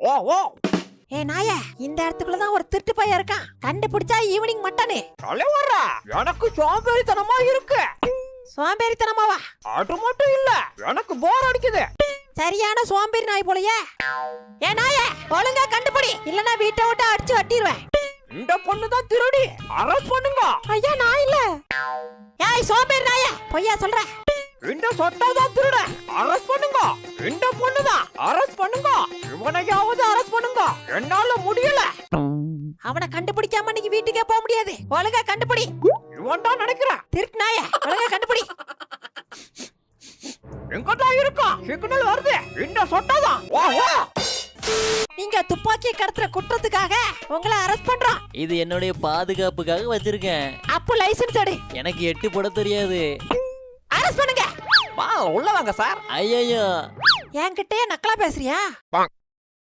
ஓ ஓ ஏ நாயே, இந்த இடத்துக்குள்ளதான் ஒரு திருட்டு பையன் இருக்கான். கண்டுபிடிச்சா ஈவினிங் மட்டனு. தலைவரா, எனக்கு சோம்பேறித்தனமா இருக்கு. சோம்பேறித்தனமாவா? அது மட்டும் இல்ல, எனக்கு போர் அடிக்குது. சரியான சோம்பேறி நாய் போலயே. ஏ நாயே, ஒழுங்கா கண்டுபிடி, இல்லனா வீட்டை விட்டு அடிச்சு வட்டிடுவேன். இந்த பொண்ணுதான் திருடி, அரெஸ்ட் பண்ணுங்க. ஐயா நான் இல்ல. ஏய் சோம்பேறி நாயே, பொய்யா சொல்ற? இந்த சொட்டாதான் திருட, அரெஸ்ட் பண்ணுங்க. இந்த பொண்ணுதான், அரெஸ்ட் பண்ணுங்க. இவனையாவது அரெஸ்ட் பண்ணுங்க, என்னால முடியல. அவனை கண்டுபிடிக்காம நீங்க வீட்டுக்கே போக முடியாது. ஒழுங்கா கண்டுபிடி. இவன் தான் நினைக்கிறேன். திருட்டு நாயே, ஒழுங்கா கண்டுபிடி. எங்கதான் இருக்கா? சிக்னல் வருது. இந்த சொட்டாதான். வா வா. நீங்க துப்பாக்கி கடத்துற குற்றத்துக்காக உங்களை அரெஸ்ட் பண்றோம். இது என்னுடைய பாதுகாப்புக்காக வச்சிருக்கேன். அப்ப லைசென்ஸ் எடு. எனக்கு 8 போட தெரியாது. அரெஸ்ட் பண்ணுங்க. வா உள்ள வாங்க சார். ஐயோ, என்கிட்டயே நக்கலா பேசுறியா?